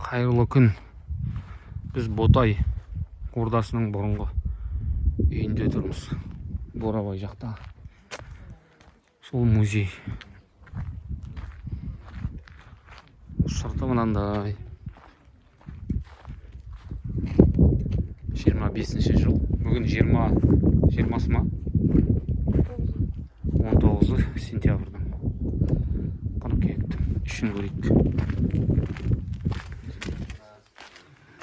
Қайырлы күн. Біз Ботай ордасының бұрынғы үйінде тұрмыз. Борабай жақта. Сол музей. Сырты мынандай. 25-ші жыл. Бүгін 20-сы ма? 19 сентябрьдің. Қыркүйектің 3-ін көрейік.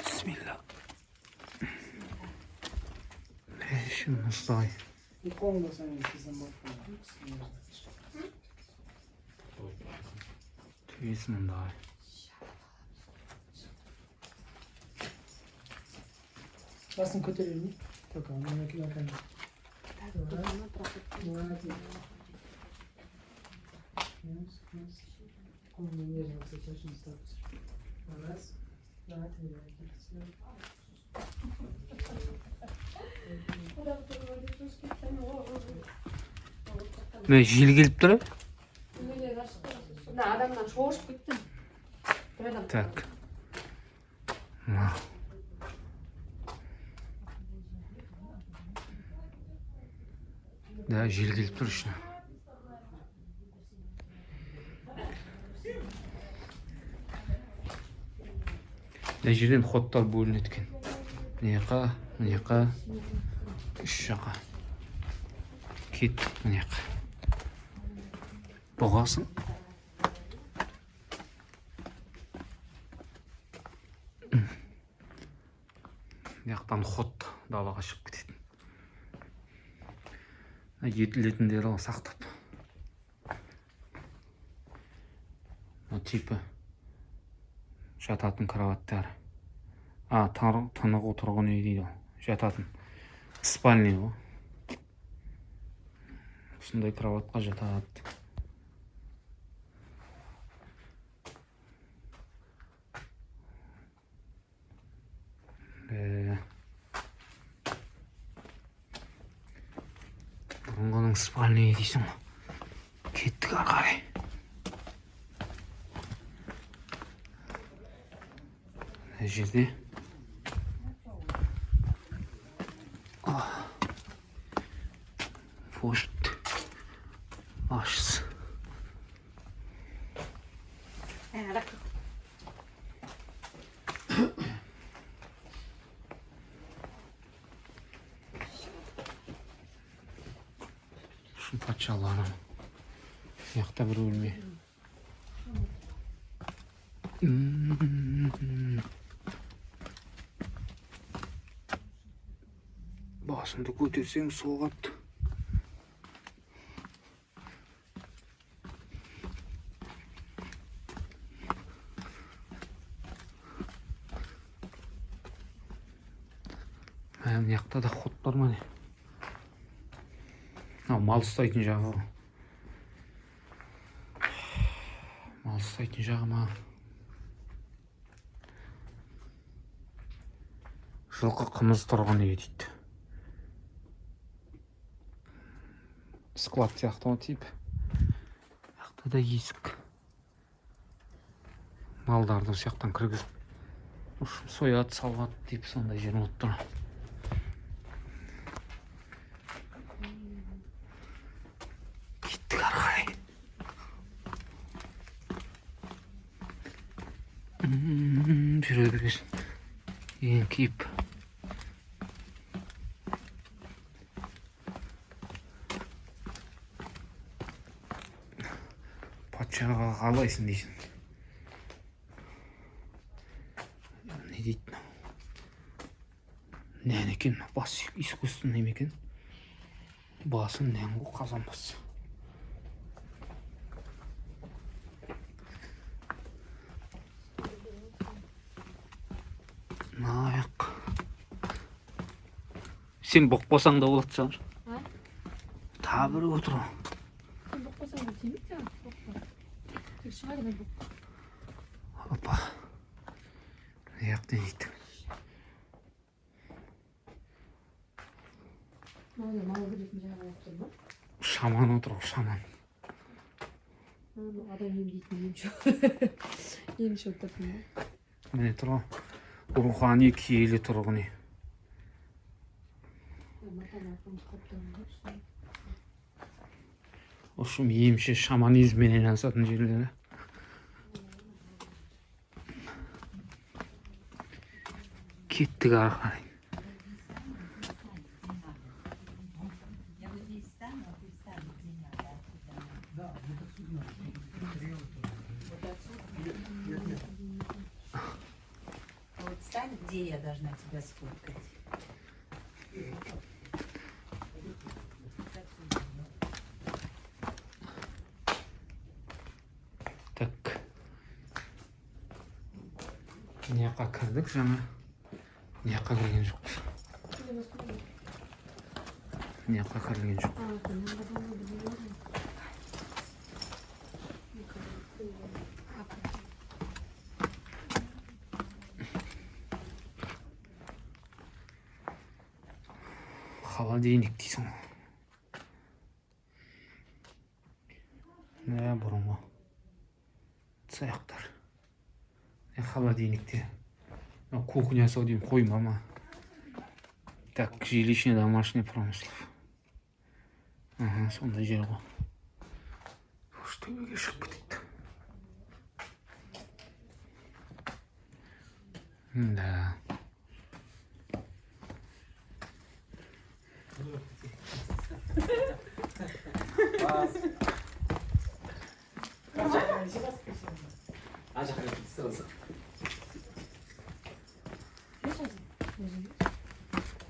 Бисмилла. Шын ұстай. Түйесі мұндай. Басын көтерейін. Так, ана килограмм. Мен жел келіп тұр. Адамнан шошып кеттім. Так. Да, жел келіп тұр ішіне. Мына жерден ходтар бөлінеді екен. Мына жаққа, үш жаққа. Кеттік мына жаққа. Бұғасын. Яқтан ход далаға шығып кететін. Етілетіндері сақтап. Типі жататын кроваттар. Тынық отырған үй дейді. Жататын. Спальный ғой. Сондай кроватқа жатады. Бұрынғының спальный дейсің. Кеттік арқарай. Мына жерде пошт ашсы. Şu paçalarım. Yakta bir ölme. Basımda götürsem soğuk. Benim yakta da hotlar mı ne? Мал ұстайтын жағы. Мал ұстайтын жағы ма? Жылқы қымыз тұрған үй дейді. Склад сияқты ма тип. Яқта да есік. Малдарды сияқтан кіргізіп. Сояды, салғады деп сондай жер ұмыт тұр. Жүре бересің. Ең кейіп. Патшаға қалайсың дейсің. Не дейді? Нән екен? Бас искусственный ме екен? Басын нән ғой қазан басы. Аяқ. Сен бұқпасаң да болады шығар. Тағы бір отыр. Сен бұқпасаң да тимейді жаңа. Тек шығады мен бұқ. Опа. Аяқ дейді. Мал беретін жағын отыр ма? Шаман отыр, шаман. Адам емдейтін емші отырдың ба? міне тұрған рухани киелі тұрғын үй. Ошым емші шаманизммен айналысатын жерлері. Кеттік ары қарай. Вот стань, где я должна тебя сфоткать. Так. Мына жаққа кірдік жаңа. Мына жаққа кірген жоқпыз. Мына жаққа кірген жоқ. Холодильник дейсің. Мына бұрынғы цехтар. Холодильникте. Кухня сол деймін, қойма ма. Так, жилищный домашний промыслов. Ага, сондай жер ғой. Төбеге шығып кетеді. Да.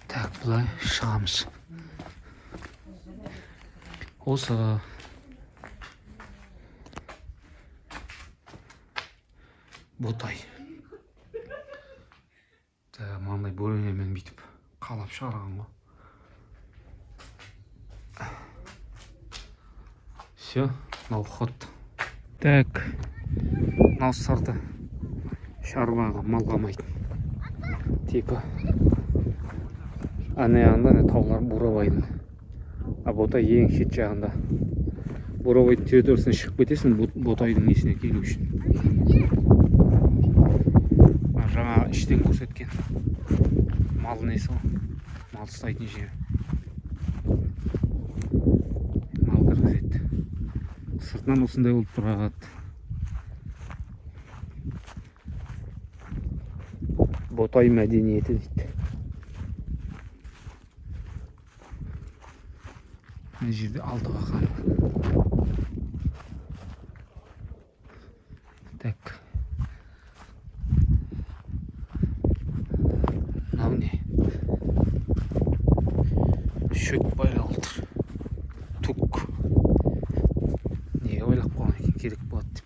Так, былай шығамыз. Осы ботай. Маңдай бөлінемен бүйтіп қалап шығарған ғой. Все, мынау ход. Так, мынау сырды шаруаға мал қамайтын. Типа ана жағында таулар бурабайдың. А ботай ең шет жағында. Бурабай территориясына шығып кетесің ботайдың несіне келу үшін. Жаңа іштен көрсеткен мал несі ғой. Мал ұстайтын жер. Мал кіргізеді. Сыртынан осындай болып тұрады. Ботай мәдениеті дейді. Мына жерде алтыға хан. Так. Мынау не? Шөк байлаулы тұр. Тук. Неге ойлап қойған екен, керек болады деп.